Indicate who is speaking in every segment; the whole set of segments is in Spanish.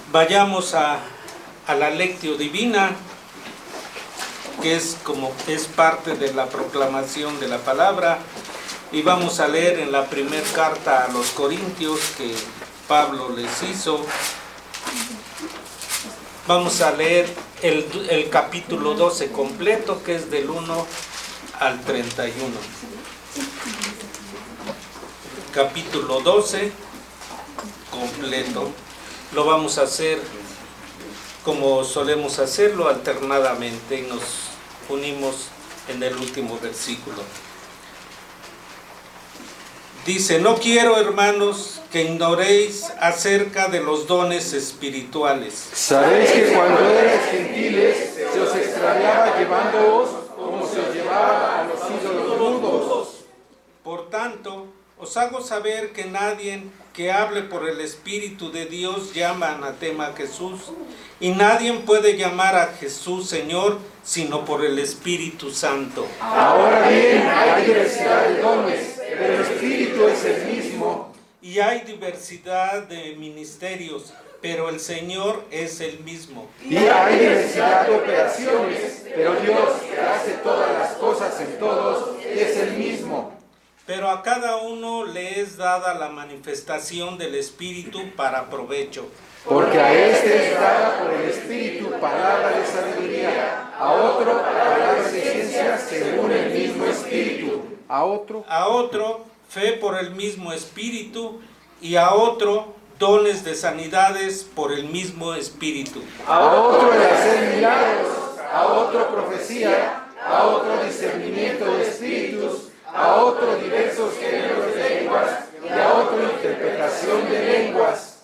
Speaker 1: Vayamos a la Lectio Divina, que es parte de la proclamación de la palabra, y vamos a leer en la primera carta a los Corintios que Pablo les hizo. Vamos a leer el capítulo 12 completo, que es del 1 al 31. Capítulo 12 completo. Lo vamos a hacer como solemos hacerlo, alternadamente, y nos unimos en el último versículo. Dice: no quiero, hermanos, que ignoréis acerca de los dones espirituales.
Speaker 2: Sabéis que cuando erais gentiles se os extraviaba llevándoos como se os llevaba a los ídolos mudos.
Speaker 1: Por tanto, os hago saber que nadie que hable por el Espíritu de Dios llama anatema a Jesús, y nadie puede llamar a Jesús Señor sino por el Espíritu Santo.
Speaker 2: Ahora bien, hay diversidad de dones, pero el Espíritu es el mismo.
Speaker 1: Y hay diversidad de ministerios, pero el Señor es el mismo.
Speaker 2: Y hay diversidad de operaciones, pero Dios, que hace todas las cosas en todos, es el mismo.
Speaker 1: Pero a cada uno le es dada la manifestación del Espíritu para provecho.
Speaker 2: Porque a este es dada por el Espíritu palabra de sabiduría, a otro palabras de ciencia según el mismo Espíritu, a otro
Speaker 1: fe por el mismo Espíritu, y a otro dones de sanidades por el mismo Espíritu.
Speaker 2: A otro el hacer milagros, a otro profecía, a otro discernimiento de espíritus, a otro diversos géneros de lenguas y a otro interpretación de lenguas.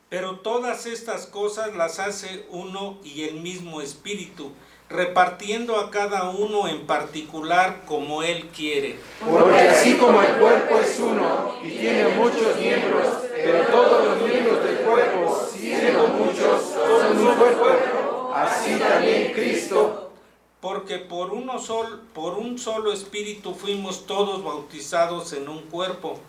Speaker 1: Pero todas estas cosas las hace uno y el mismo Espíritu, repartiendo a cada uno en particular como Él quiere.
Speaker 2: Porque así como el cuerpo es uno y tiene muchos miembros, pero todos los miembros del cuerpo, siendo muchos, son un cuerpo, así también Cristo.
Speaker 1: Porque por un solo Espíritu fuimos todos bautizados en un cuerpo,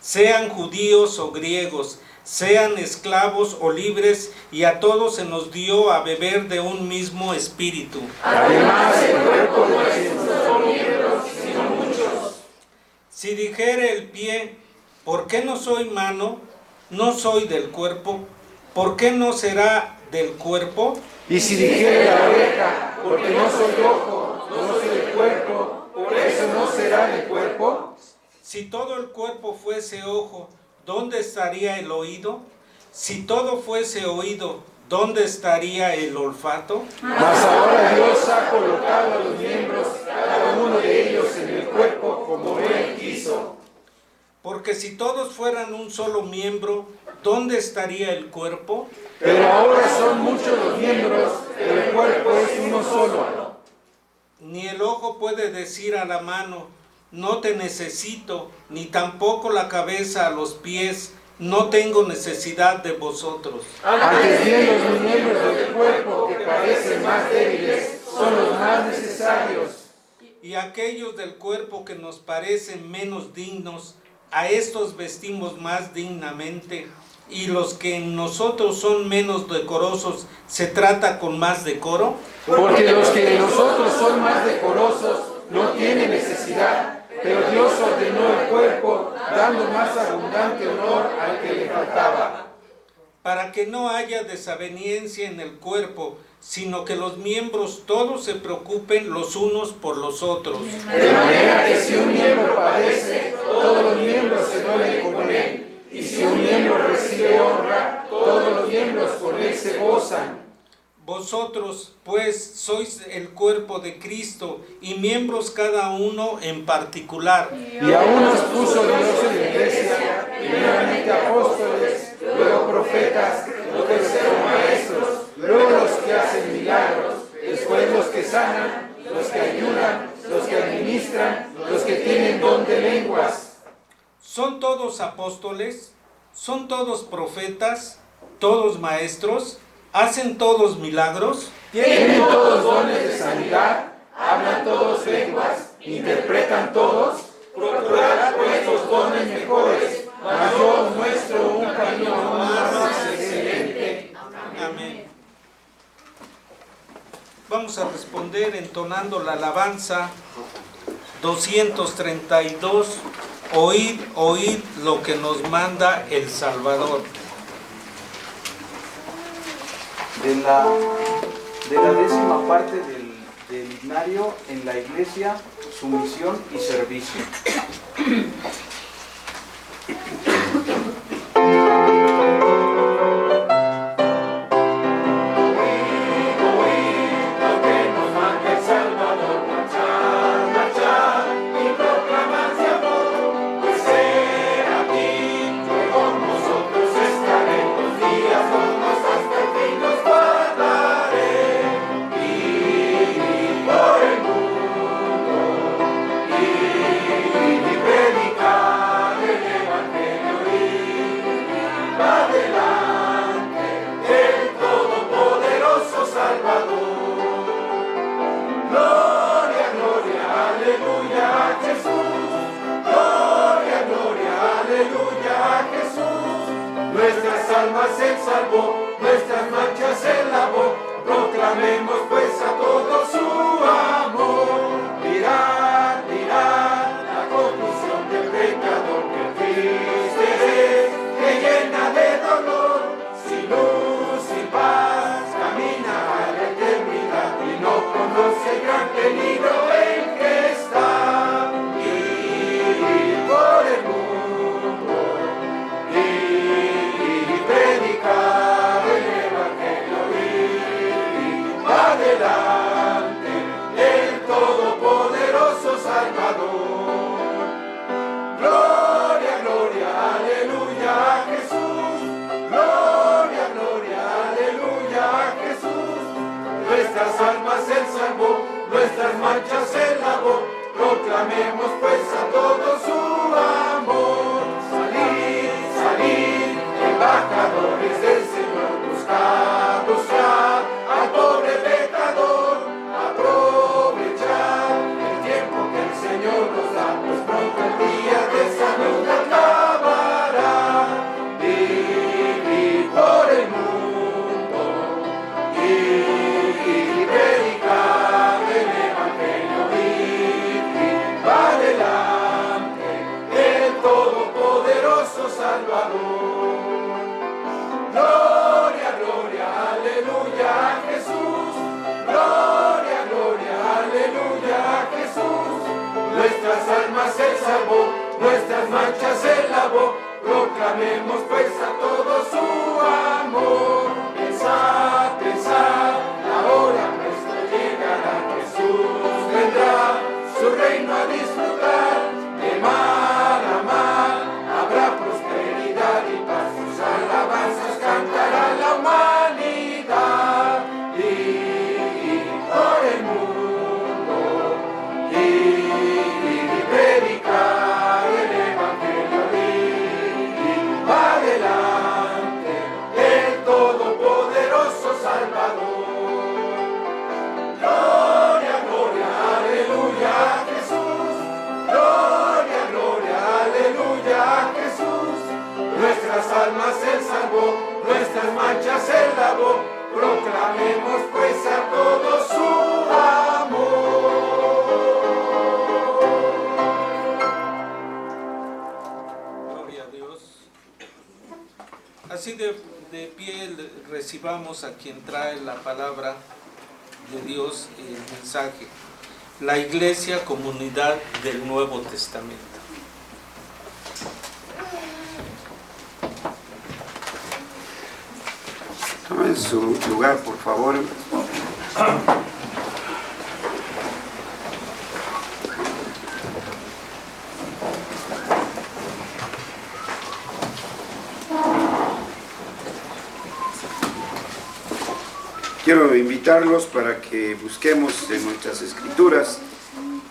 Speaker 1: sean judíos o griegos, sean esclavos o libres, y a todos se nos dio a beber de un mismo Espíritu.
Speaker 2: Además, el cuerpo no es un solo miembro, sino muchos.
Speaker 1: Si dijere el pie: ¿por qué no soy mano? No soy del cuerpo. ¿Por qué no será del cuerpo?
Speaker 2: Y si dijere la oreja: porque no soy ojo, no soy del cuerpo, por eso no será del cuerpo.
Speaker 1: Si todo el cuerpo fuese ojo, ¿dónde estaría el oído? Si todo fuese oído, ¿dónde estaría el olfato?
Speaker 2: Mas ahora Dios ha colocado a los miembros, cada uno de ellos, en el cuerpo como Él quiso.
Speaker 1: Porque si todos fueran un solo miembro, ¿dónde estaría el cuerpo?
Speaker 2: Pero ahora son muchos los miembros, pero el cuerpo es uno solo.
Speaker 1: Ni el ojo puede decir a la mano: no te necesito, ni tampoco la cabeza a los pies: no tengo necesidad de vosotros.
Speaker 2: Antes bien, los miembros del cuerpo que parecen más débiles son los más necesarios.
Speaker 1: Y aquellos del cuerpo que nos parecen menos dignos, a estos vestimos más dignamente, y los que en nosotros son menos decorosos, ¿se trata con más decoro?
Speaker 2: Porque los que en nosotros son más decorosos no tienen necesidad, pero Dios ordenó el cuerpo, dando más abundante honor al que le faltaba.
Speaker 1: Para que no haya desaveniencia en el cuerpo, sino que los miembros todos se preocupen los unos por los otros.
Speaker 2: De manera que si un miembro padece, todos los miembros se duelen con él. Y si un miembro recibe honra, todos los miembros con él se gozan.
Speaker 1: Vosotros, pues, sois el cuerpo de Cristo, y miembros cada uno en particular.
Speaker 2: Y a unos puso Dios en la iglesia, primeramente apóstoles, luego profetas, luego maestros, luego los que hacen milagros, después los que sanan, los que ayudan, los que administran, los que tienen don de lenguas.
Speaker 1: ¿Son todos apóstoles? ¿Son todos profetas? ¿Todos maestros? ¿Hacen todos milagros?
Speaker 2: ¿Tienen todos dones de sanidad? ¿Hablan todos lenguas? ¿Interpretan todos? Procurad pues los dones mejores, mas yo os muestro un camino más excelente.
Speaker 1: vamos a responder entonando la alabanza 232, oíd, oíd lo que nos manda el Salvador.
Speaker 3: De la 10ª parte del himnario en la iglesia, su misión y servicio.
Speaker 2: Nuestras almas Él salvó, nuestras manchas Él lavó, proclamemos pues a todos su amor. Mirad, mirad la condición del pecador, que triste es, que llena de dolor, sin luz, sin paz, camina a la eternidad y no conoce el gran peligro en que está. Y por el mundo, predicar el Evangelio y va adelante el Todopoderoso Salvador. Gloria, gloria, aleluya a Jesús. Gloria, gloria, aleluya a Jesús. Nuestras almas Él salvó, nuestras manchas Él lavó. Proclamemos pues a todos su amor. Salid, salid, embajadores del Señor, buscad, buscad al pobre pecador, aprovechad el tiempo que el Señor nos da, pues pronto el día de salud acabará. Vivid por el mundo y predicad el Evangelio y va adelante el Todopoderoso Salvador. Gloria, gloria, aleluya a Jesús. Gloria, gloria, aleluya a Jesús. Nuestras almas Él salvó, nuestras manchas Él lavó. Proclamemos pues a todos su amor. Pensad, pensad, la hora nuestra llegará. Jesús vendrá, su reino a disfrutar. De mar a mar habrá prosperidad y paz. Sus alabanzas cantará la humanidad. Y por el mundo y predicar el Evangelio y va adelante el Todopoderoso Salvador. Gloria, gloria, aleluya a Jesús. Gloria, gloria, aleluya a Jesús. Nuestras almas Él salvó, nuestras manchas Él lavó. Proclamemos pues a todos su amor.
Speaker 1: Gloria a Dios. Así de pie recibamos a quien trae la palabra de Dios y el mensaje. La Iglesia, comunidad del Nuevo Testamento.
Speaker 4: Tomen su lugar, por favor. Quiero invitarlos para que busquemos en nuestras escrituras,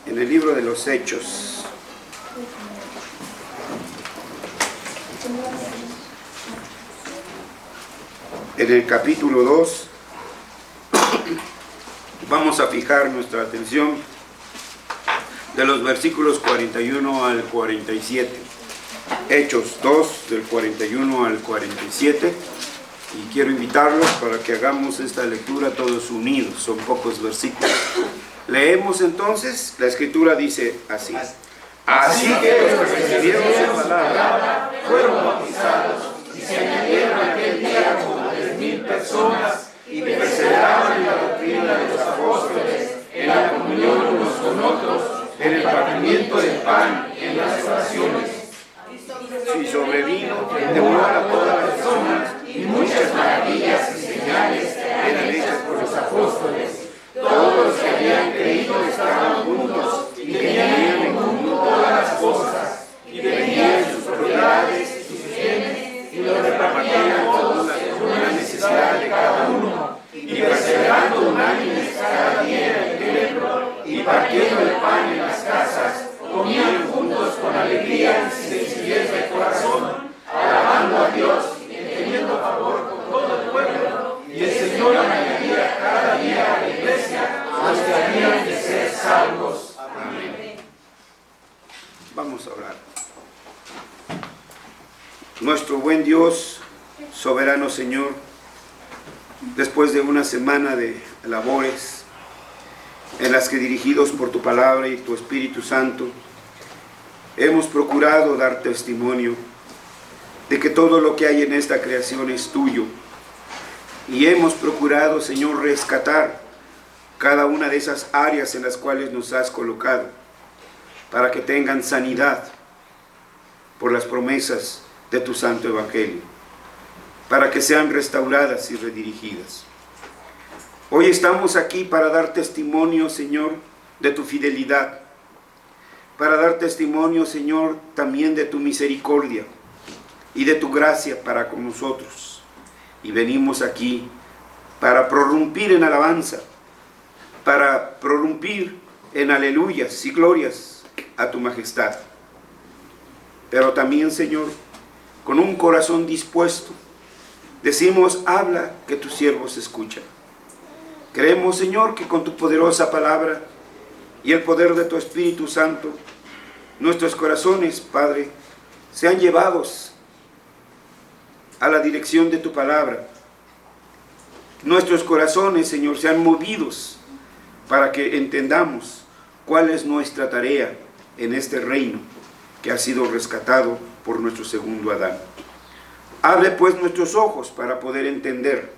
Speaker 4: en el libro de los Hechos. En el capítulo 2 vamos a fijar nuestra atención de los versículos 41 al 47. Hechos 2, del 41 al 47. Y quiero invitarlos para que hagamos esta lectura todos unidos, son pocos versículos. Leemos entonces, la escritura dice así. Así que los que recibieron su palabra fueron bautizados y se añadieron aquel día como 3,000 personas y perseveraban en la doctrina de los apóstoles, en la comunión unos con otros, en el partimiento del pan, en las oraciones. Y sobrevino temor a todas las personas, y muchas maravillas y señales eran hechas por los apóstoles. Todos los que habían creído estaban juntos y tenían en común todas las cosas, y vendían sus propiedades y sus bienes, y los repartían todos según la necesidad de cada uno, y perseverando unánimes cada día en el templo, y partiendo el pan en las casas, comían juntos con alegría y sencillez de corazón, alabando a Dios y teniendo favor con todo el pueblo, y el Señor añadía cada día a la iglesia los que habían de ser salvos. Amén. Vamos a orar. Nuestro buen Dios, soberano Señor, después de una semana de labores en las que, dirigidos por tu palabra y tu Espíritu Santo, hemos procurado dar testimonio de que todo lo que hay en esta creación es tuyo, y hemos procurado, Señor, rescatar cada una de esas áreas en las cuales nos has colocado, para que tengan sanidad por las promesas de tu santo evangelio, para que sean restauradas y redirigidas. Hoy estamos aquí para dar testimonio, Señor, de tu fidelidad, para dar testimonio, Señor, también de tu misericordia y de tu gracia para con nosotros. Y venimos aquí para prorrumpir en alabanza, para prorrumpir en aleluyas y glorias a tu majestad. Pero también, Señor, con un corazón dispuesto, decimos, habla, que tus siervos escuchan. Creemos, Señor, que con tu poderosa palabra y el poder de tu Espíritu Santo, nuestros corazones, Padre, sean llevados a la dirección de tu palabra. Nuestros corazones, Señor, sean movidos para que entendamos cuál es nuestra tarea en este reino que ha sido rescatado por nuestro segundo Adán. Abre pues nuestros ojos para poder entender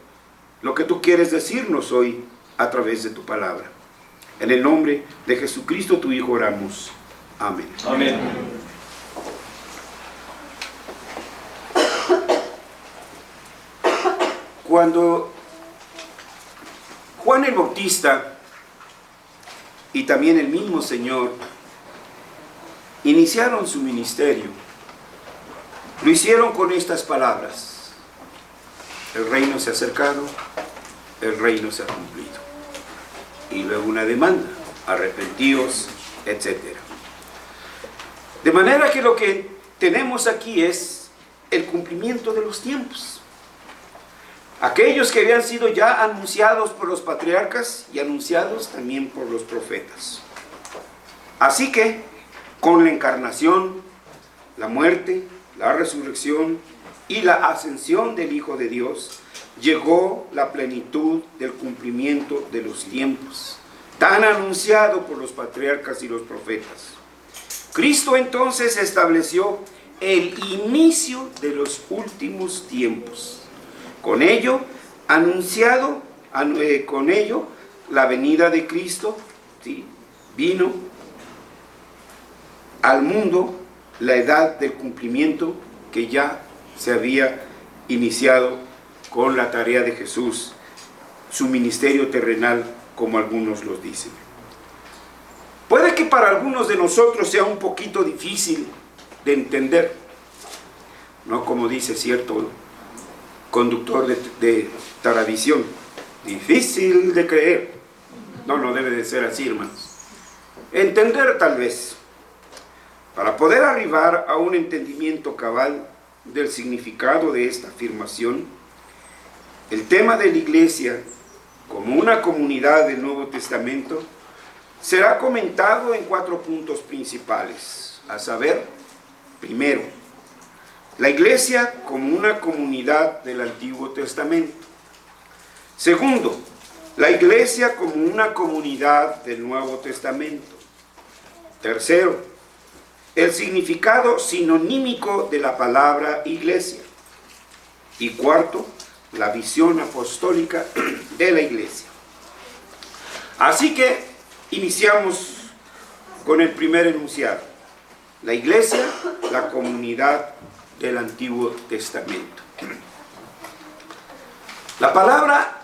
Speaker 4: lo que tú quieres decirnos hoy a través de tu palabra. En el nombre de Jesucristo, tu Hijo, oramos. Amén.
Speaker 3: Amén.
Speaker 4: Cuando Juan el Bautista y también el mismo Señor iniciaron su ministerio, lo hicieron con estas palabras: el reino se ha acercado, el reino se ha cumplido. Y luego una demanda: arrepentíos, etc. De manera que lo que tenemos aquí es el cumplimiento de los tiempos. Aquellos que habían sido ya anunciados por los patriarcas y anunciados también por los profetas. Así que, con la encarnación, la muerte, la resurrección y la ascensión del Hijo de Dios, llegó la plenitud del cumplimiento de los tiempos, tan anunciado por los patriarcas y los profetas. Cristo entonces estableció el inicio de los últimos tiempos. Con ello, la venida de Cristo, ¿sí?, vino al mundo la edad del cumplimiento que ya se había iniciado con la tarea de Jesús, su ministerio terrenal, como algunos los dicen. Puede que para algunos de nosotros sea un poquito difícil de entender, no como dice cierto conductor de Taravisión, difícil de creer. No debe de ser así, hermanos. Entender tal vez, para poder arribar a un entendimiento cabal del significado de esta afirmación, el tema de la iglesia como una comunidad del Nuevo Testamento será comentado en 4 puntos principales, a saber, primero, la iglesia como una comunidad del Antiguo Testamento. Segundo, la iglesia como una comunidad del Nuevo Testamento. Tercero, el significado sinonímico de la palabra iglesia. Y cuarto, la visión apostólica de la iglesia. Así que iniciamos con el primer enunciado. La iglesia, la comunidad del Antiguo Testamento. La palabra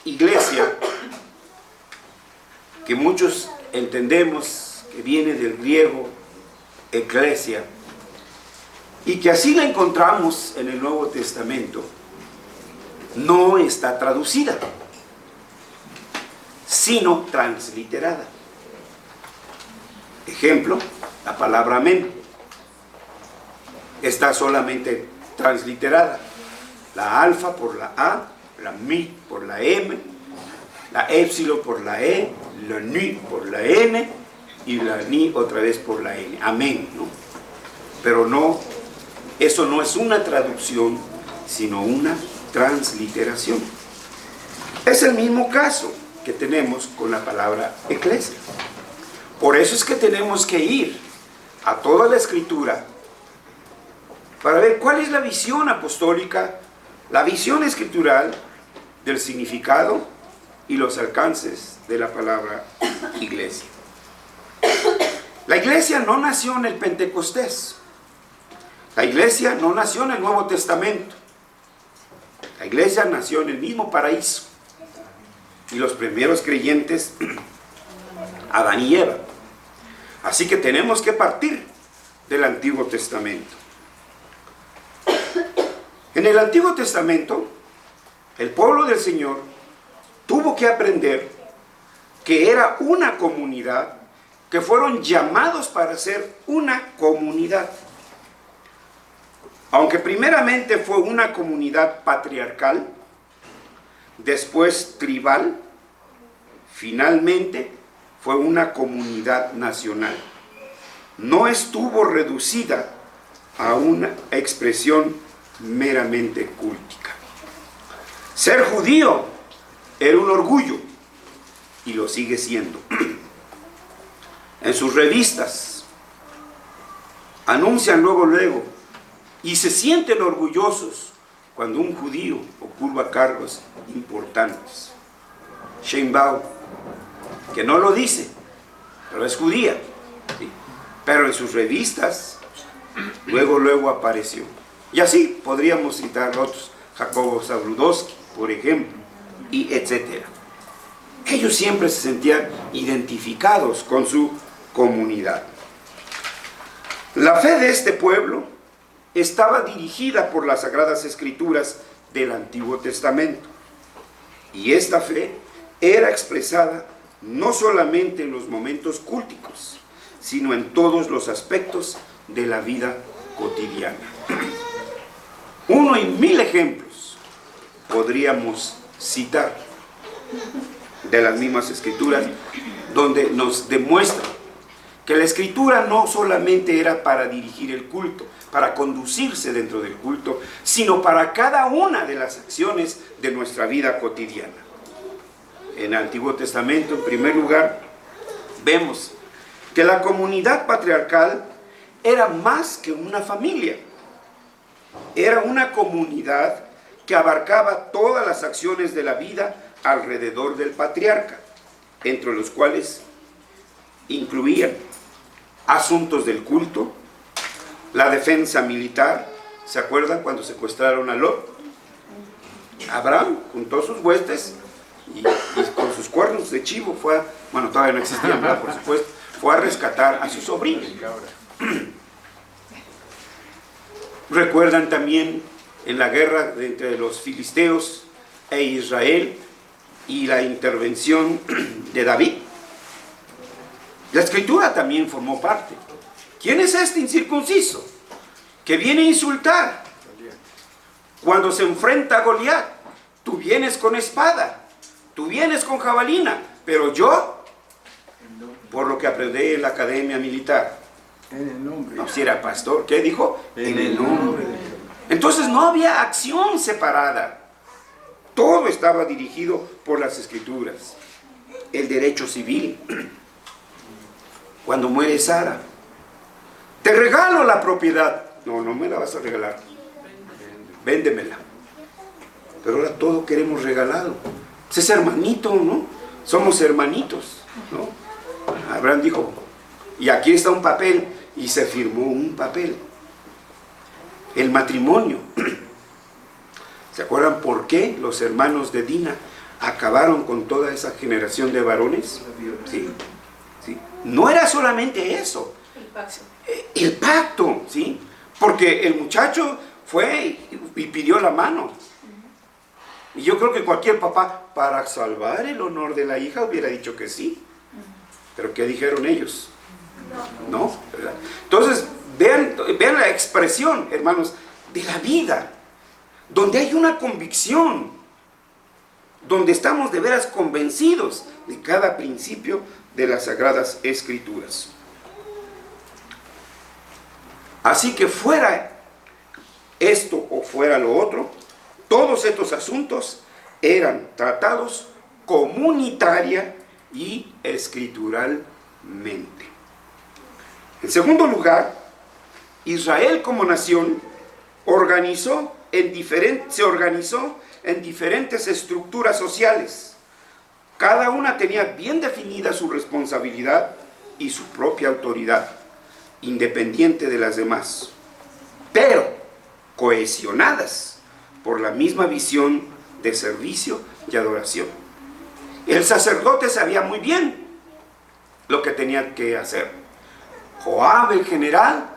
Speaker 4: iglesia, que muchos entendemos que viene del griego eclesia, y que así la encontramos en el Nuevo Testamento, no está traducida, sino transliterada. Ejemplo, la palabra amén está solamente transliterada. La alfa por la A, la mi por la M, la épsilon por la E, la ni por la N y la ni otra vez por la N. Amén, ¿no? Pero no, eso no es una traducción, sino una transliteración. Es el mismo caso que tenemos con la palabra eclesia. Por eso es que tenemos que ir a toda la Escritura para ver cuál es la visión apostólica, la visión escritural del significado y los alcances de la palabra iglesia. La iglesia no nació en el Pentecostés. La iglesia no nació en el Nuevo Testamento. La iglesia nació en el mismo paraíso. Y los primeros creyentes, Adán y Eva. Así que tenemos que partir del Antiguo Testamento. En el Antiguo Testamento, el pueblo del Señor tuvo que aprender que era una comunidad, que fueron llamados para ser una comunidad. Aunque primeramente fue una comunidad patriarcal, después tribal, finalmente fue una comunidad nacional. No estuvo reducida a una expresión meramente cultica. Ser judío era un orgullo y lo sigue siendo. En sus revistas anuncian luego y se sienten orgullosos cuando un judío ocupa cargos importantes. Sheinbaum, que no lo dice, pero es judía, ¿sí? Pero en sus revistas luego apareció. Y así podríamos citar otros, Jacobo Zabludowski, por ejemplo, y etcétera. Ellos siempre se sentían identificados con su comunidad. La fe de este pueblo estaba dirigida por las Sagradas Escrituras del Antiguo Testamento. Y esta fe era expresada no solamente en los momentos cúlticos, sino en todos los aspectos de la vida cotidiana. Uno y mil ejemplos podríamos citar de las mismas Escrituras, donde nos demuestra que la Escritura no solamente era para dirigir el culto, para conducirse dentro del culto, sino para cada una de las acciones de nuestra vida cotidiana. En el Antiguo Testamento, en primer lugar, vemos que la comunidad patriarcal era más que una familia. Era una comunidad que abarcaba todas las acciones de la vida alrededor del patriarca, entre los cuales incluían asuntos del culto, la defensa militar. ¿Se acuerdan cuando secuestraron a Lot? Abraham juntó sus huestes y con sus cuernos de chivo fue a, bueno, todavía no existían, ¿verdad? Por supuesto, fue a rescatar a su sobrino. Recuerdan también en la guerra entre los filisteos e Israel y la intervención de David. La Escritura también formó parte. ¿Quién es este incircunciso que viene a insultar? Cuando se enfrenta a Goliat, tú vienes con espada, tú vienes con jabalina, pero yo, por lo que aprendí en la academia militar,
Speaker 2: En el nombre.
Speaker 4: No, si era pastor, ¿qué dijo?
Speaker 2: En el nombre de Jesús.
Speaker 4: Entonces no había acción separada. Todo estaba dirigido por las Escrituras. El derecho civil. Cuando muere Sara, te regalo la propiedad. No, no me la vas a regalar. Véndemela. Pero ahora todo queremos regalado. Pues es hermanito, ¿no? Somos hermanitos, ¿no? Abraham dijo, y aquí está un papel, y se firmó un papel. El matrimonio. ¿Se acuerdan por qué los hermanos de Dina acabaron con toda esa generación de varones? Sí, sí. No era solamente eso. El pacto, ¿sí? Porque el muchacho fue y pidió la mano. Y yo creo que cualquier papá, para salvar el honor de la hija, hubiera dicho que sí. Pero ¿qué dijeron ellos? No, ¿verdad? Entonces, vean la expresión, hermanos, de la vida, donde hay una convicción, donde estamos de veras convencidos de cada principio de las Sagradas Escrituras. Así que fuera esto o fuera lo otro, todos estos asuntos eran tratados comunitaria y escrituralmente. En segundo lugar, Israel como nación se organizó en diferentes estructuras sociales. Cada una tenía bien definida su responsabilidad y su propia autoridad, independiente de las demás, pero cohesionadas por la misma visión de servicio y adoración. El sacerdote sabía muy bien lo que tenía que hacer. Joab, el general,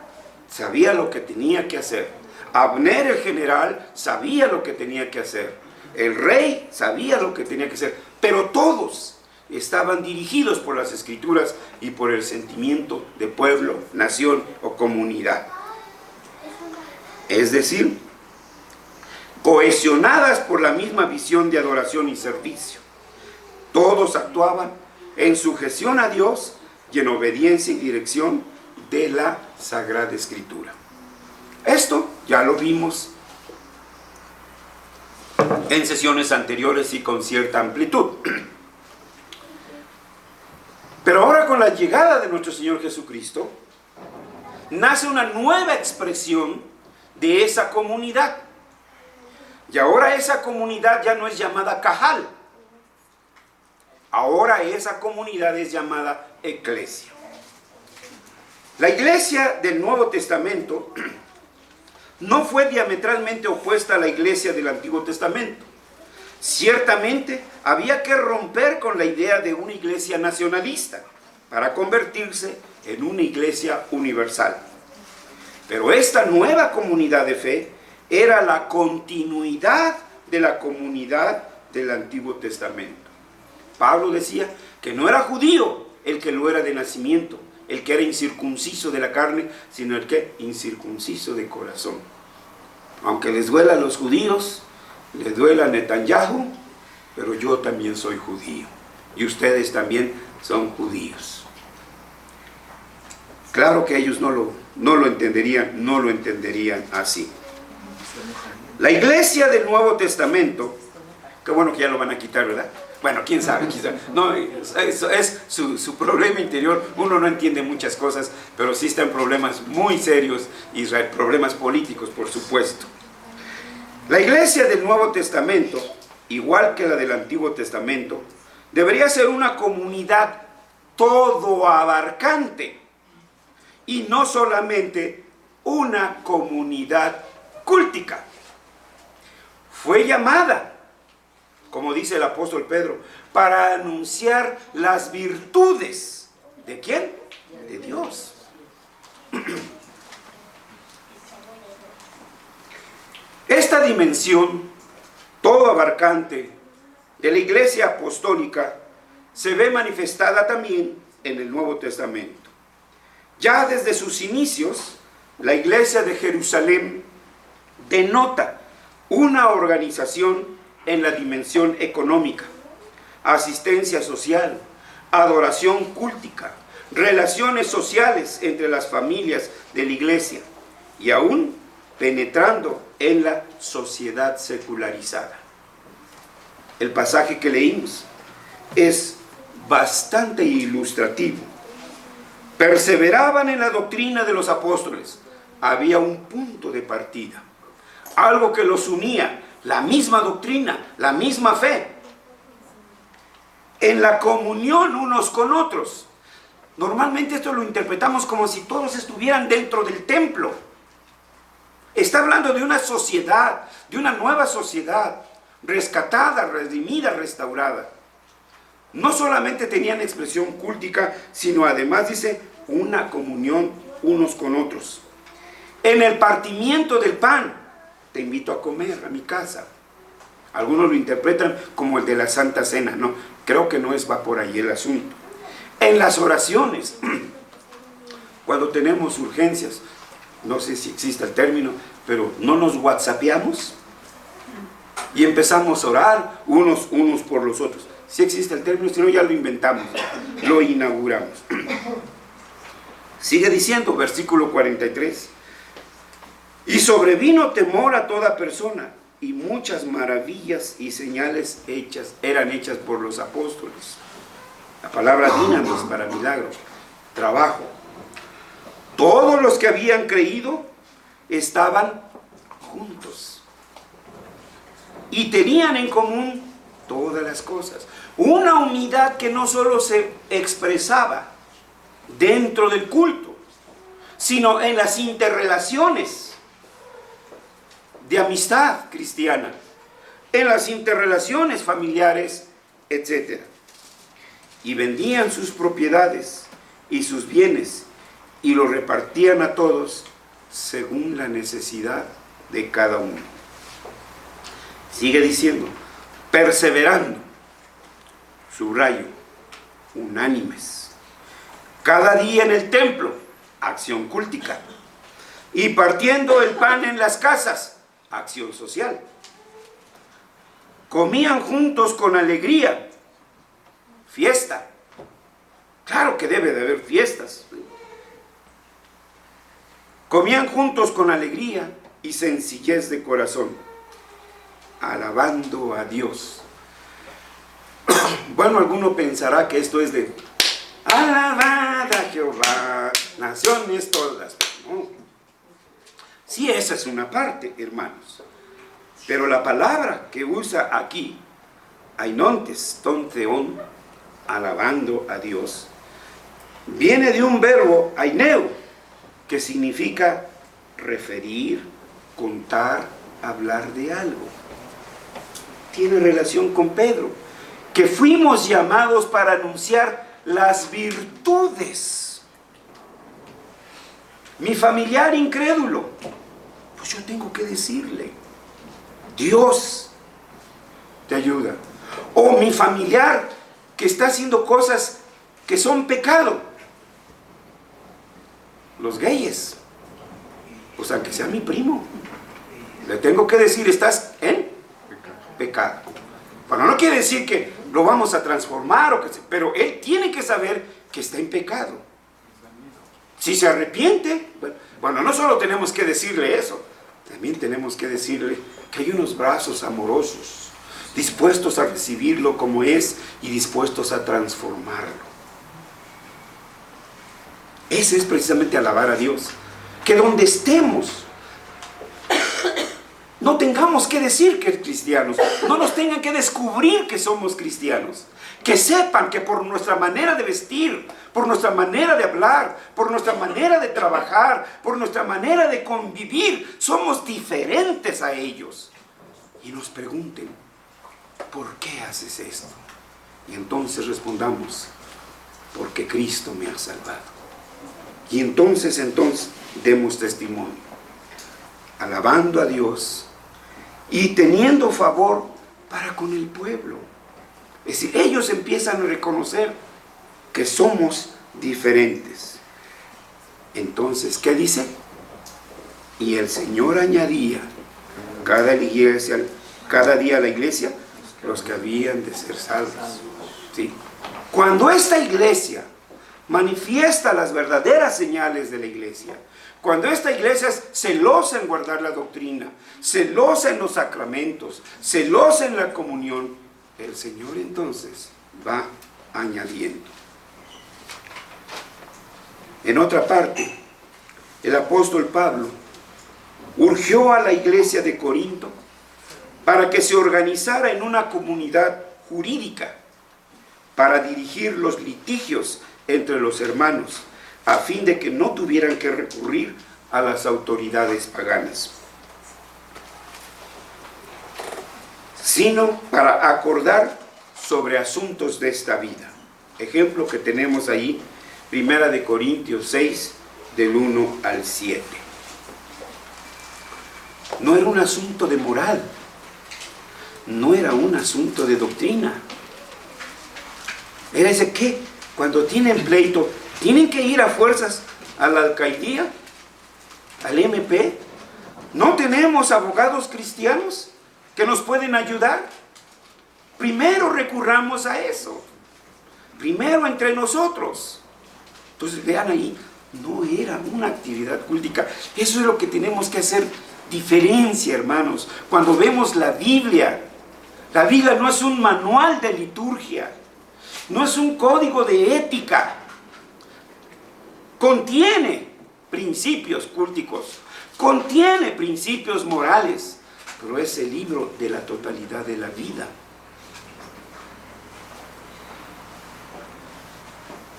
Speaker 4: sabía lo que tenía que hacer. Abner, el general, sabía lo que tenía que hacer. El rey sabía lo que tenía que hacer. Pero todos estaban dirigidos por las Escrituras y por el sentimiento de pueblo, nación o comunidad. Es decir, cohesionadas por la misma visión de adoración y servicio. Todos actuaban en sujeción a Dios y en obediencia y dirección de la Sagrada Escritura. Esto ya lo vimos en sesiones anteriores y con cierta amplitud. Pero ahora, con la llegada de nuestro Señor Jesucristo, nace una nueva expresión de esa comunidad. Y ahora esa comunidad ya no es llamada Cajal. Ahora esa comunidad es llamada Eclesia. La iglesia del Nuevo Testamento no fue diametralmente opuesta a la iglesia del Antiguo Testamento. Ciertamente había que romper con la idea de una iglesia nacionalista para convertirse en una iglesia universal. Pero esta nueva comunidad de fe era la continuidad de la comunidad del Antiguo Testamento. Pablo decía que no era judío el que lo era de nacimiento, el que era incircunciso de la carne, sino el que incircunciso de corazón. Aunque les duela a los judíos, les duela a Netanyahu, pero yo también soy judío y ustedes también son judíos. Claro que ellos no lo entenderían así. La iglesia del Nuevo Testamento, qué bueno que ya lo van a quitar, ¿verdad? Bueno, quién sabe, quizá. No, eso es su problema interior. Uno no entiende muchas cosas, pero sí están problemas muy serios, Israel, problemas políticos, por supuesto. La iglesia del Nuevo Testamento, igual que la del Antiguo Testamento, debería ser una comunidad todo abarcante y no solamente una comunidad cúltica. Fue llamada, como dice el apóstol Pedro, para anunciar las virtudes. ¿De quién? De Dios. Esta dimensión todo abarcante de la iglesia apostólica se ve manifestada también en el Nuevo Testamento. Ya desde sus inicios, la iglesia de Jerusalén denota una organización en la dimensión económica, asistencia social, adoración cúltica, relaciones sociales entre las familias de la iglesia y aún penetrando en la sociedad secularizada. El pasaje que leímos es bastante ilustrativo. Perseveraban en la doctrina de los apóstoles. Había un punto de partida, algo que los unía, la misma doctrina, la misma fe, en la comunión unos con otros. Normalmente esto lo interpretamos como si todos estuvieran dentro del templo. Está hablando de una sociedad, de una nueva sociedad, rescatada, redimida, restaurada. No solamente tenían expresión cultica, sino además dice una comunión unos con otros. En el partimiento del pan, te invito a comer a mi casa. Algunos lo interpretan como el de la Santa Cena. No, creo que no va por ahí el asunto. En las oraciones, cuando tenemos urgencias, no sé si existe el término, pero no nos whatsappeamos y empezamos a orar unos por los otros. Si existe el término, si no ya lo inventamos, lo inauguramos. Sigue diciendo, versículo 43. Y sobrevino temor a toda persona, y muchas maravillas y señales eran hechas por los apóstoles. La palabra dinamis para milagros, trabajo. Todos los que habían creído estaban juntos y tenían en común todas las cosas. Una unidad que no solo se expresaba dentro del culto, sino en las interrelaciones de amistad cristiana, en las interrelaciones familiares, etc. Y vendían sus propiedades y sus bienes y los repartían a todos según la necesidad de cada uno. Sigue diciendo, perseverando, subrayo, unánimes, cada día en el templo, acción cúltica, y partiendo el pan en las casas, acción social. Comían juntos con alegría, fiesta. Claro que debe de haber fiestas. Comían juntos con alegría y sencillez de corazón, alabando a Dios. Bueno, alguno pensará que esto es de alabad a Jehová, naciones todas. No. Sí, esa es una parte, hermanos. Pero la palabra que usa aquí, ainontes, tonteón, alabando a Dios, viene de un verbo, aineo, que significa referir, contar, hablar de algo. Tiene relación con Pedro, que fuimos llamados para anunciar las virtudes. Mi familiar incrédulo, pues yo tengo que decirle, Dios te ayuda. O mi familiar que está haciendo cosas que son pecado. Los gayes, pues aunque sea mi primo, le tengo que decir, estás en pecado. Bueno, no quiere decir que lo vamos a transformar, pero él tiene que saber que está en pecado. Si se arrepiente, bueno, no solo tenemos que decirle eso, también tenemos que decirle que hay unos brazos amorosos, dispuestos a recibirlo como es y dispuestos a transformarlo. Ese es precisamente alabar a Dios. Que donde estemos, no tengamos que decir que somos cristianos, no nos tengan que descubrir que somos cristianos. Que sepan que por nuestra manera de vestir, por nuestra manera de hablar, por nuestra manera de trabajar, por nuestra manera de convivir, somos diferentes a ellos. Y nos pregunten, ¿por qué haces esto? Y entonces respondamos, porque Cristo me ha salvado. Y entonces demos testimonio, alabando a Dios y teniendo favor para con el pueblo. Es decir, ellos empiezan a reconocer que somos diferentes. Entonces, ¿qué dice? Y el Señor añadía cada día a la iglesia los que habían de ser salvos. ¿Sí? Cuando esta iglesia manifiesta las verdaderas señales de la iglesia. Cuando esta iglesia es celosa en guardar la doctrina, celosa en los sacramentos, celosa en la comunión, el Señor entonces va añadiendo. En otra parte, el apóstol Pablo urgió a la iglesia de Corinto para que se organizara en una comunidad jurídica para dirigir los litigios entre los hermanos, a fin de que no tuvieran que recurrir a las autoridades paganas, sino para acordar sobre asuntos de esta vida. Ejemplo que tenemos ahí, 1 de Corintios 6, del 1 al 7. No era un asunto de moral, no era un asunto de doctrina. Era ese que cuando tienen pleito, tienen que ir a fuerzas a la alcaldía, al MP. ¿No tenemos abogados cristianos que nos pueden ayudar? Primero recurramos a eso. Primero entre nosotros. Entonces vean ahí, no era una actividad cultica. Eso es lo que tenemos que hacer diferencia, hermanos. Cuando vemos la Biblia no es un manual de liturgia, no es un código de ética. Contiene principios culticos, contiene principios morales, pero es el libro de la totalidad de la vida.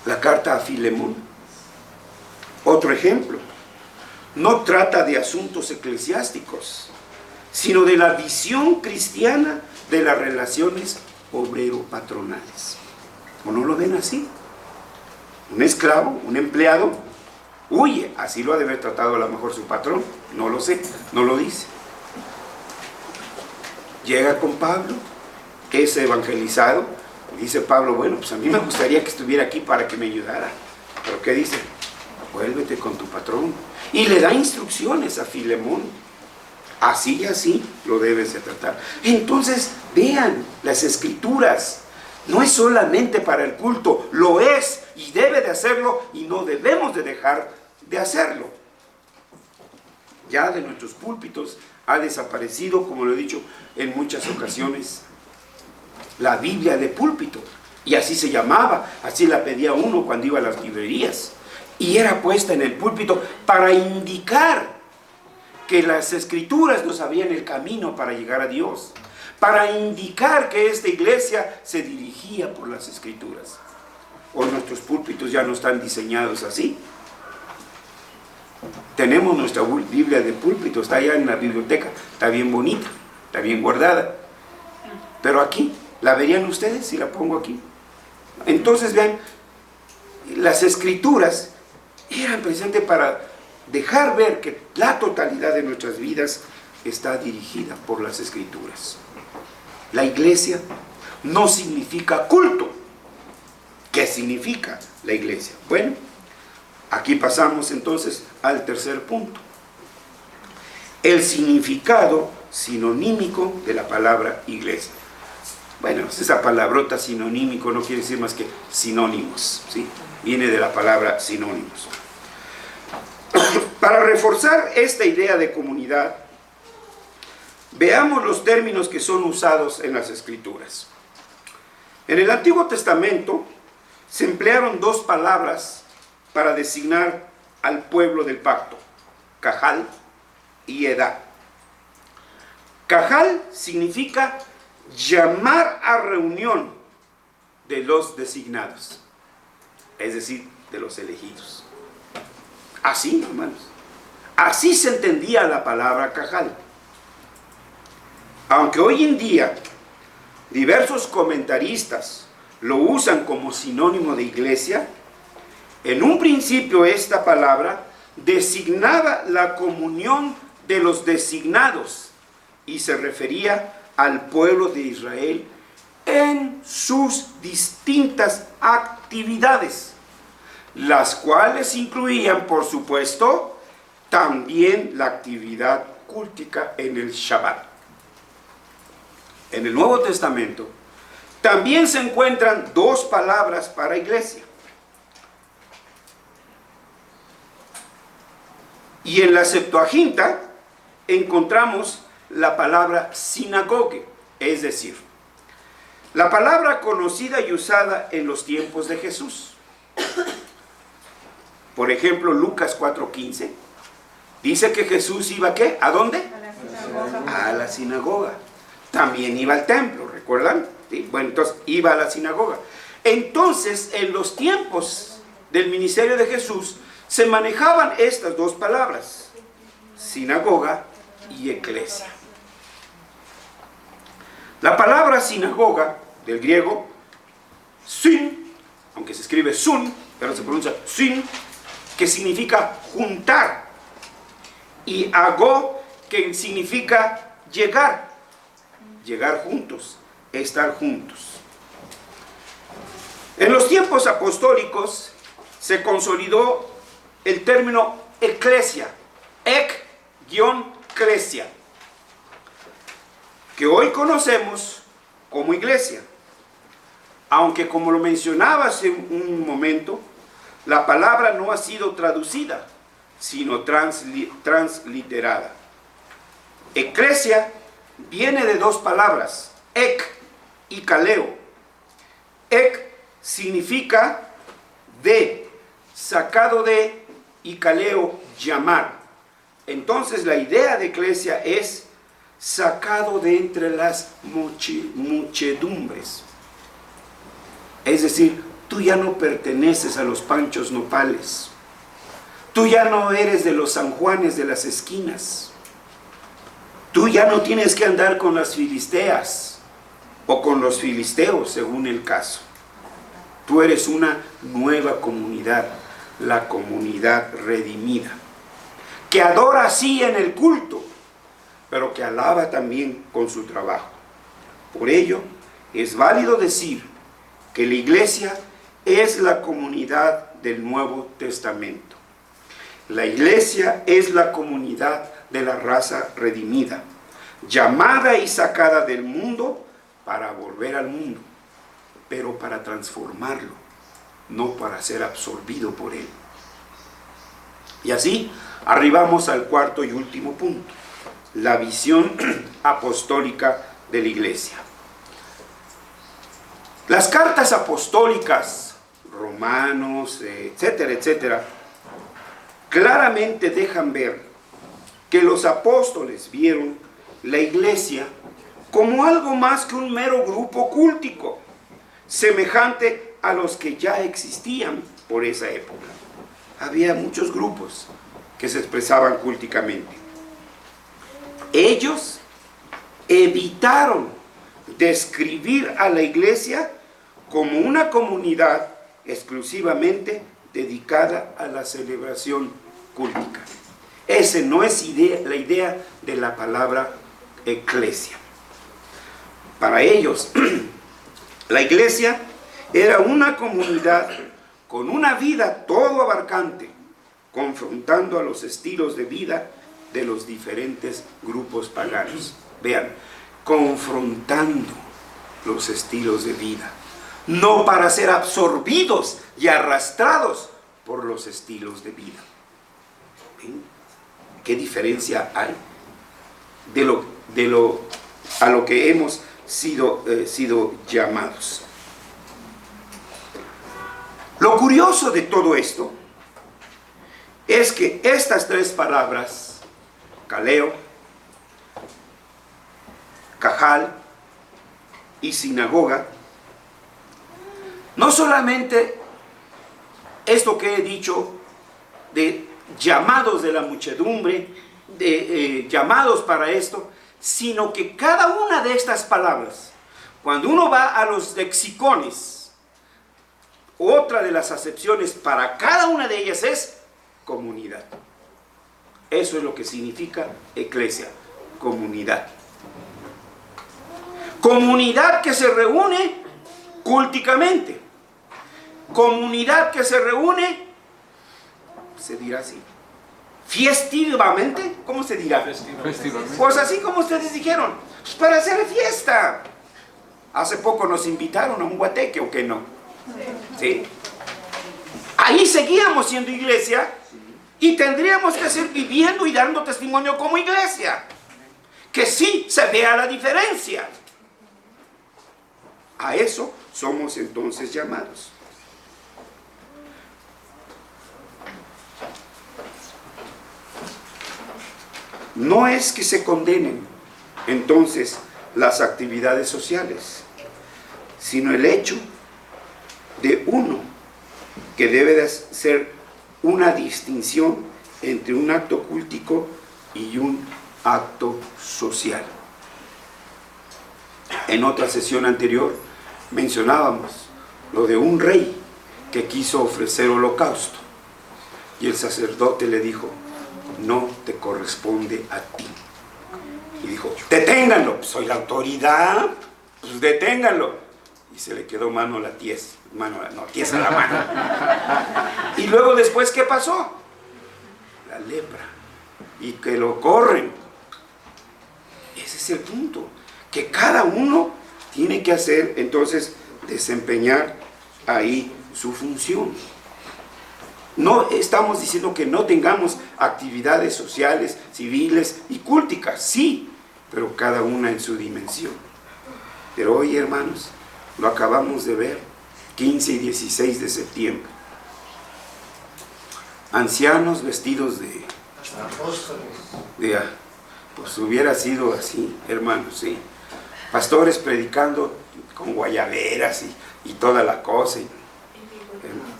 Speaker 4: La carta a Filemón, otro ejemplo, no trata de asuntos eclesiásticos, sino de la visión cristiana de las relaciones obrero-patronales. ¿O no lo ven así? Un esclavo, un empleado, huye, así lo ha de haber tratado a lo mejor su patrón, no lo sé, no lo dice. Llega con Pablo, es evangelizado, y dice Pablo, bueno, pues a mí me gustaría que estuviera aquí para que me ayudara. ¿Pero qué dice? Vuélvete con tu patrón. Y le da instrucciones a Filemón. Así y así lo debes de tratar. Entonces, vean las escrituras. No es solamente para el culto, lo es y debe de hacerlo y no debemos de dejar de hacerlo. Ya de nuestros púlpitos ha desaparecido, como lo he dicho en muchas ocasiones, la Biblia de púlpito. Y así se llamaba, así la pedía uno cuando iba a las librerías. Y era puesta en el púlpito para indicar que las escrituras nos abrían el camino para llegar a Dios, para indicar que esta iglesia se dirigía por las escrituras. Hoy nuestros púlpitos ya no están diseñados así. Tenemos nuestra Biblia de púlpito, está allá en la biblioteca, está bien bonita, está bien guardada. Pero aquí, ¿la verían ustedes si la pongo aquí? Entonces vean, las escrituras eran presentes para dejar ver que la totalidad de nuestras vidas está dirigida por las escrituras. La iglesia no significa culto. ¿Qué significa la iglesia? Bueno, aquí pasamos entonces al tercer punto. El significado sinonímico de la palabra iglesia. Bueno, esa palabrota sinonímico no quiere decir más que sinónimos, ¿sí? Viene de la palabra sinónimos. Para reforzar esta idea de comunidad, veamos los términos que son usados en las Escrituras. En el Antiguo Testamento se emplearon dos palabras para designar al pueblo del pacto: Cajal y Edá. Cajal significa llamar a reunión de los designados, es decir, de los elegidos. Así, hermanos, así se entendía la palabra Cajal. Aunque hoy en día diversos comentaristas lo usan como sinónimo de iglesia, en un principio esta palabra designaba la comunión de los designados y se refería al pueblo de Israel en sus distintas actividades, las cuales incluían, por supuesto, también la actividad cultica en el Shabbat. En el Nuevo Testamento también se encuentran dos palabras para iglesia. Y en la Septuaginta encontramos la palabra sinagogue, es decir, la palabra conocida y usada en los tiempos de Jesús. Por ejemplo, Lucas 4:15 dice que Jesús iba, ¿qué? ¿A dónde? A la sinagoga. También iba al templo, ¿recuerdan? ¿Sí? Bueno, entonces iba a la sinagoga. Entonces, en los tiempos del ministerio de Jesús, se manejaban estas dos palabras, sinagoga y eclesia. La palabra sinagoga, del griego, sin, aunque se escribe sun, pero se pronuncia sin, que significa juntar, y agó, que significa llegar, llegar juntos, estar juntos. En los tiempos apostólicos se consolidó el término eclesia, ek-klesia, que hoy conocemos como iglesia, aunque como lo mencionaba hace un momento, la palabra no ha sido traducida, sino transliterada. Eclesia viene de dos palabras, ek y kaleo. Ek significa de, sacado de, y kaleo, llamar. Entonces la idea de eclesia es sacado de entre las muchedumbres. Es decir, tú ya no perteneces a los Panchos Nopales. Tú ya no eres de los San Juanes de las esquinas. Tú ya no tienes que andar con las filisteas o con los filisteos, según el caso. Tú eres una nueva comunidad, la comunidad redimida, que adora así en el culto, pero que alaba también con su trabajo. Por ello, es válido decir que la iglesia es la comunidad del Nuevo Testamento. La iglesia es la comunidad de la raza redimida, llamada y sacada del mundo para volver al mundo, pero para transformarlo, no para ser absorbido por él. Y así arribamos al cuarto y último punto, la visión apostólica de la iglesia. Las cartas apostólicas, Romanos, etcétera, etcétera, claramente dejan ver que los apóstoles vieron la iglesia como algo más que un mero grupo cultico, semejante a los que ya existían por esa época. Había muchos grupos que se expresaban culticamente. Ellos evitaron describir a la iglesia como una comunidad exclusivamente dedicada a la celebración cúltica. Esa no es la idea de la palabra eclesia. Para ellos, la iglesia era una comunidad con una vida todo abarcante, confrontando a los estilos de vida de los diferentes grupos paganos. Vean, confrontando los estilos de vida, no para ser absorbidos y arrastrados por los estilos de vida. ¿Ven? ¿Qué diferencia hay a lo que hemos sido llamados? Lo curioso de todo esto es que estas tres palabras, kaleo, cajal y sinagoga, no solamente esto que he dicho de llamados de la muchedumbre, llamados para esto, sino que cada una de estas palabras, cuando uno va a los lexicones, otra de las acepciones para cada una de ellas es comunidad. Eso es lo que significa eclesia, comunidad. Comunidad que se reúne culticamente. Comunidad que se reúne, se dirá así, festivamente. ¿Cómo se dirá? Festivamente. Pues así como ustedes dijeron, pues para hacer fiesta. Hace poco nos invitaron a un guateque, ¿o qué no? ¿Sí? Ahí seguíamos siendo iglesia, Y tendríamos que seguir viviendo y dando testimonio como iglesia. Que sí se vea la diferencia. A eso somos entonces llamados. No es que se condenen entonces las actividades sociales, sino el hecho de uno que debe de ser una distinción entre un acto cultico y un acto social. En otra sesión anterior mencionábamos lo de un rey que quiso ofrecer holocausto y el sacerdote le dijo: no te corresponde a ti. Y dijo: deténganlo. Pues soy la autoridad, pues deténganlo. Y se le quedó tiesa la mano. Y luego después, ¿qué pasó? La lepra. Y que lo corren. Ese es el punto. Que cada uno tiene que hacer, entonces, desempeñar ahí su función. No estamos diciendo que no tengamos actividades sociales, civiles y culticas, sí, pero cada una en su dimensión. Pero hoy, hermanos, lo acabamos de ver, 15 y 16 de septiembre. Ancianos vestidos de pues hubiera sido así, hermanos, sí. Pastores predicando con guayaberas y toda la cosa.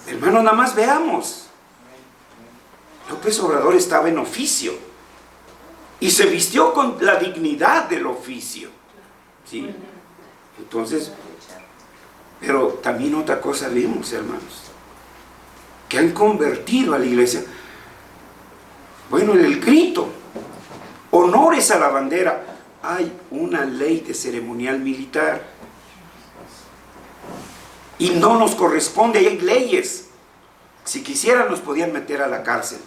Speaker 4: Hermanos, nada más veamos. López Obrador estaba en oficio y se vistió con la dignidad del oficio, ¿sí? Entonces, pero también otra cosa vemos, hermanos, que han convertido a la iglesia, bueno, en el grito, honores a la bandera. Hay una ley de ceremonial militar y no nos corresponde, hay leyes. Si quisieran nos podían meter a la cárcel,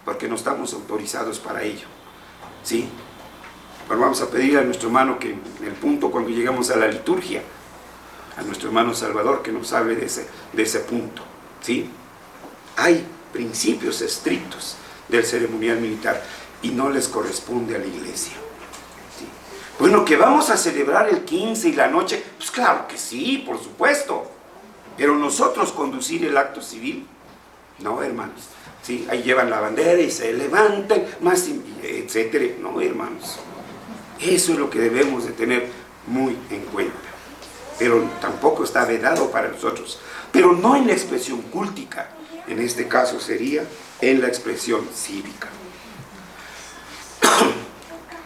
Speaker 4: porque no estamos autorizados para ello, ¿sí? Pero vamos a pedir a nuestro hermano que en el punto cuando llegamos a la liturgia, a nuestro hermano Salvador, que nos hable de ese punto, ¿sí? Hay principios estrictos del ceremonial militar y no les corresponde a la iglesia, ¿sí? Bueno, que vamos a celebrar el 15 y la noche, pues claro que sí, por supuesto, pero nosotros conducir el acto civil, no, hermanos, ¿sí? Ahí llevan la bandera y se levantan, más, etcétera. No, hermanos, eso es lo que debemos de tener muy en cuenta. Pero tampoco está vedado para nosotros, pero no en la expresión cúltica, en este caso sería en la expresión cívica.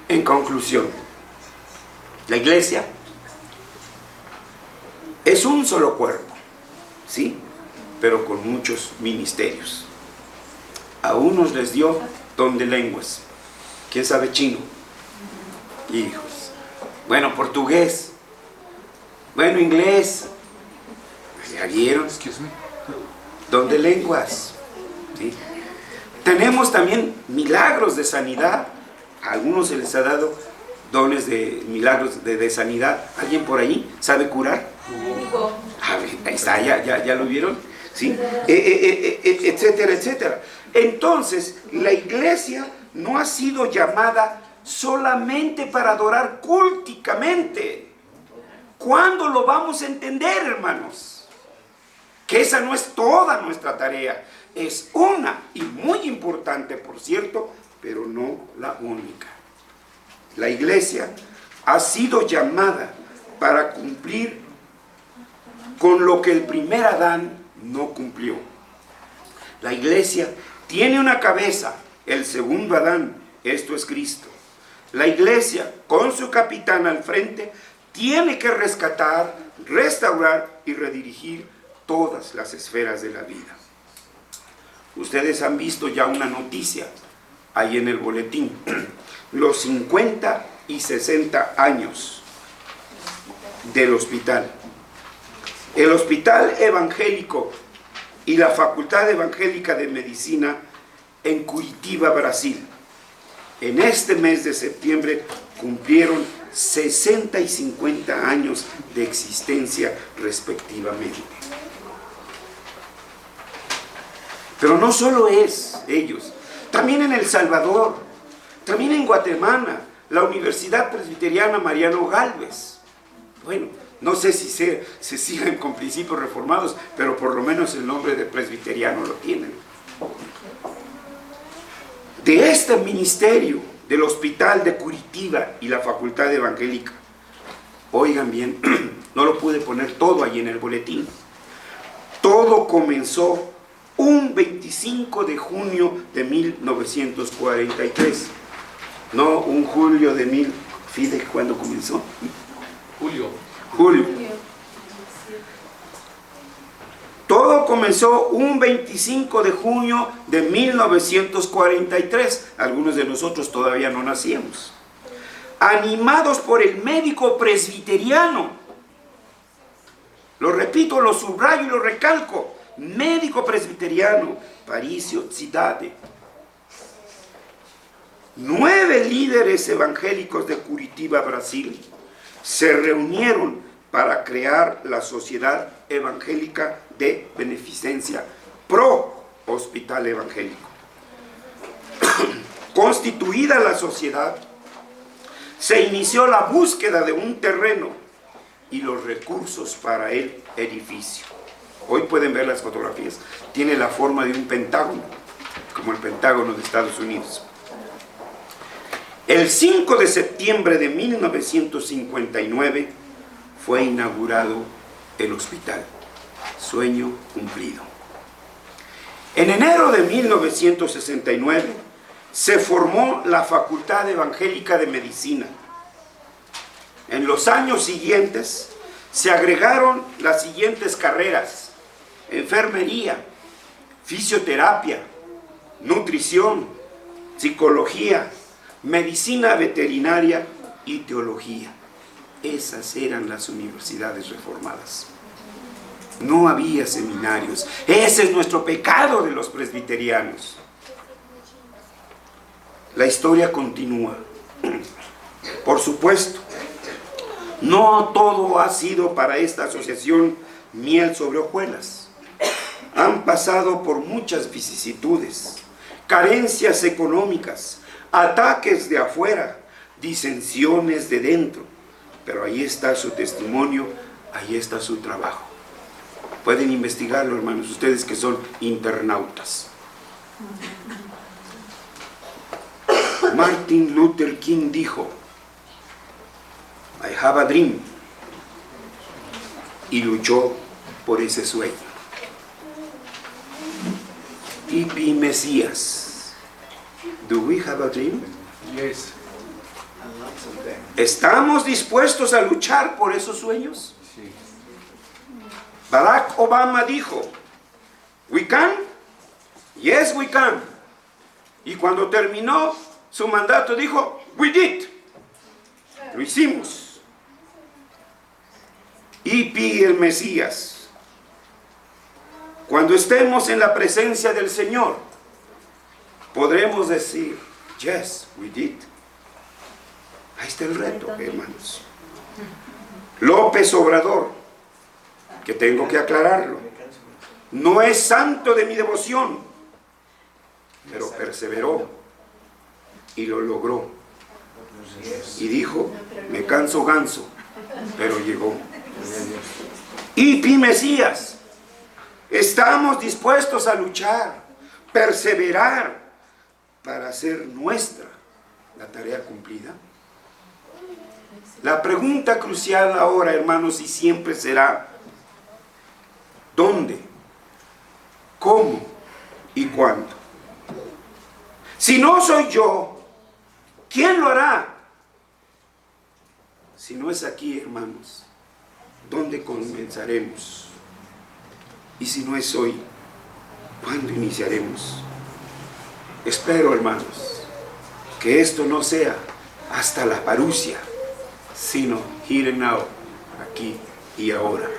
Speaker 4: En conclusión, la iglesia es un solo cuerpo, ¿sí? Pero con muchos ministerios. A unos les dio don de lenguas. ¿Quién sabe chino? Hijos. Bueno, portugués. Bueno, inglés. ¿Ya vieron? Don de lenguas, ¿sí? Tenemos también milagros de sanidad. A algunos se les ha dado dones de milagros de sanidad. ¿Alguien por ahí sabe curar? Ahí está, ya lo vieron, ¿sí? Etcétera, etcétera. Entonces, la iglesia no ha sido llamada solamente para adorar cúlticamente. ¿Cuándo lo vamos a entender, hermanos? Que esa no es toda nuestra tarea. Es una y muy importante, por cierto, pero no la única. La iglesia ha sido llamada para cumplir con lo que el primer Adán no cumplió. La iglesia tiene una cabeza, el segundo Adán, esto es Cristo. La iglesia, con su capitán al frente, tiene que rescatar, restaurar y redirigir todas las esferas de la vida. Ustedes han visto ya una noticia ahí en el boletín, los 50 y 60 años del hospital. El Hospital Evangélico y la Facultad Evangélica de Medicina en Curitiba, Brasil. En este mes de septiembre cumplieron 60 y 50 años de existencia respectivamente. Pero no solo es ellos, también en El Salvador, también en Guatemala, la Universidad Presbiteriana Mariano Gálvez. Bueno, no sé si se sigan con principios reformados, pero por lo menos el nombre de presbiteriano lo tienen. De este ministerio del Hospital de Curitiba y la Facultad Evangélica, oigan bien, no lo pude poner todo ahí en el boletín. Todo comenzó un 25 de junio de 1943. No un julio de ¿Fide cuándo comenzó? Julio. Todo comenzó un 25 de junio de 1943. Algunos de nosotros todavía no nacíamos. Animados por el médico presbiteriano. Lo repito, lo subrayo y lo recalco. Médico presbiteriano, Parisio Zidade. 9 líderes evangélicos de Curitiba, Brasil, se reunieron para crear la Sociedad Evangélica de Beneficencia Pro Hospital Evangélico. Constituida la sociedad, se inició la búsqueda de un terreno y los recursos para el edificio. Hoy pueden ver las fotografías. Tiene la forma de un pentágono, como el Pentágono de Estados Unidos. El 5 de septiembre de 1959 fue inaugurado el hospital. Sueño cumplido. En enero de 1969 se formó la Facultad Evangélica de Medicina. En los años siguientes se agregaron las siguientes carreras: enfermería, fisioterapia, nutrición, psicología, medicina veterinaria y teología. Esas eran las universidades reformadas. No había seminarios. Ese es nuestro pecado de los presbiterianos. La historia continúa. Por supuesto, no todo ha sido para esta asociación miel sobre hojuelas. Han pasado por muchas vicisitudes, carencias económicas, ataques de afuera, disensiones de dentro. Pero ahí está su testimonio, ahí está su trabajo. Pueden investigarlo, hermanos, ustedes que son internautas. Martin Luther King dijo: I have a dream. Y luchó por ese sueño. E.P. Mesías. Do we have a dream?
Speaker 2: Yes.
Speaker 4: ¿Estamos dispuestos a luchar por esos sueños?
Speaker 2: Sí.
Speaker 4: Barack Obama dijo: we can, yes we can. Y cuando terminó su mandato dijo: we did. Lo hicimos. E.P. el Mesías: cuando estemos en la presencia del Señor, podremos decir: yes, we did. Ahí está el reto, hermanos. López Obrador, que tengo que aclararlo, no es santo de mi devoción, pero perseveró y lo logró. Y dijo: me canso ganso, pero llegó. E.P. Mesías: estamos dispuestos a luchar, perseverar para hacer nuestra la tarea cumplida. La pregunta crucial ahora, hermanos, y siempre será: ¿dónde? ¿Cómo? ¿Y cuándo? Si no soy yo, ¿quién lo hará? Si no es aquí, hermanos, ¿dónde comenzaremos? Y si no es hoy, ¿cuándo iniciaremos? Espero, hermanos, que esto no sea hasta la parusia, sino here and now, aquí y ahora.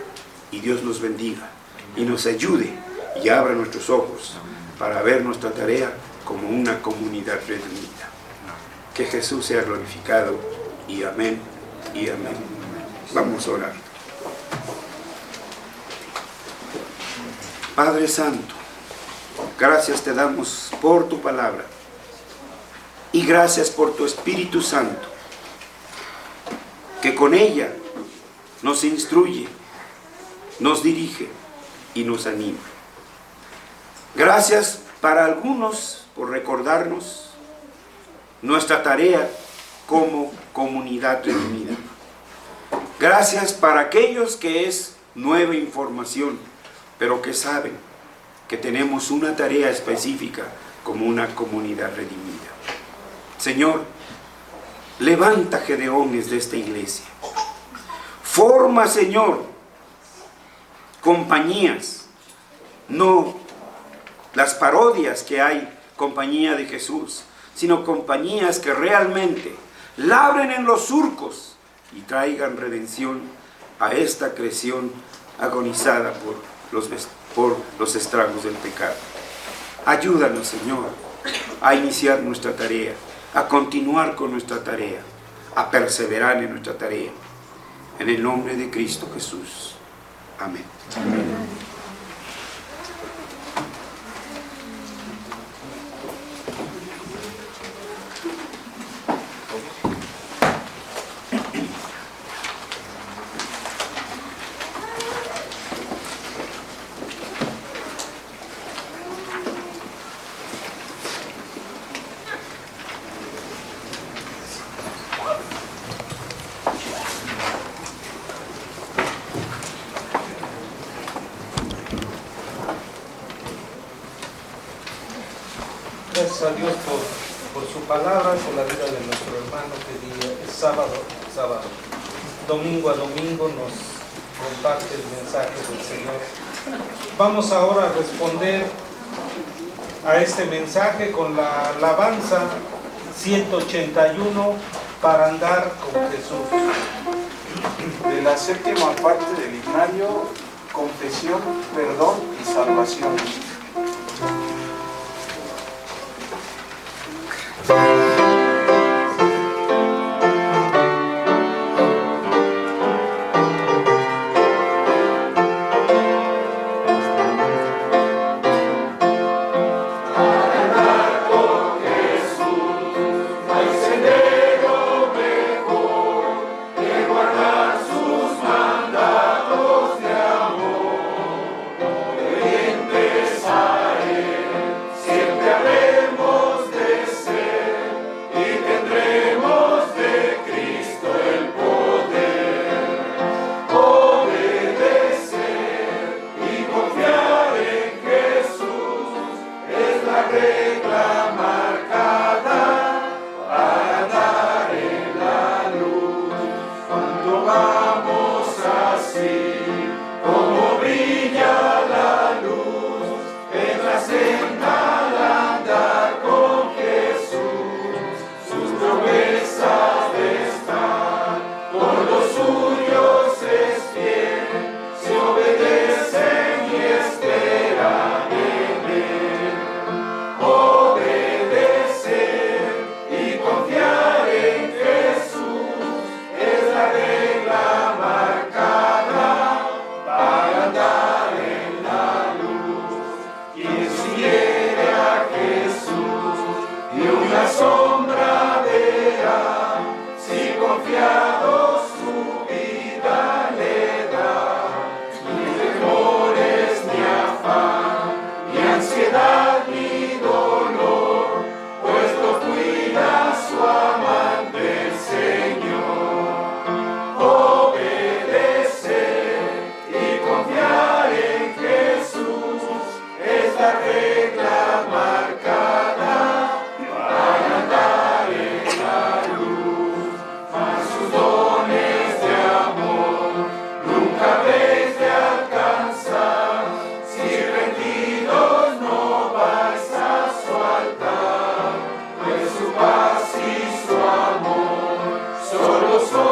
Speaker 4: Y Dios nos bendiga y nos ayude y abra nuestros ojos para ver nuestra tarea como una comunidad redimida. Que Jesús sea glorificado, y amén y amén. Vamos a orar. Padre Santo, Gracias te damos por tu palabra y gracias por tu Espíritu Santo, que con ella nos instruye, nos dirige y nos anima. Gracias para algunos por recordarnos nuestra tarea como comunidad redimida. Gracias para aquellos que es nueva información, pero que saben que tenemos una tarea específica como una comunidad redimida. Señor, levanta gedeones de esta iglesia. Forma, Señor, compañías, no las parodias que hay, compañía de Jesús, sino compañías que realmente labren en los surcos y traigan redención a esta creación agonizada por los estragos del pecado. Ayúdanos, Señor, a iniciar nuestra tarea, a continuar con nuestra tarea, a perseverar en nuestra tarea. En el nombre de Cristo Jesús. Amén. Amén.
Speaker 1: Gracias a Dios por su palabra, por la vida de nuestro hermano que día es sábado. Domingo a domingo nos comparte el mensaje del Señor. Vamos ahora a responder a este mensaje con la alabanza 181, para andar con Jesús.
Speaker 3: De la séptima parte del himnario, confesión, perdón y salvación.
Speaker 2: Solo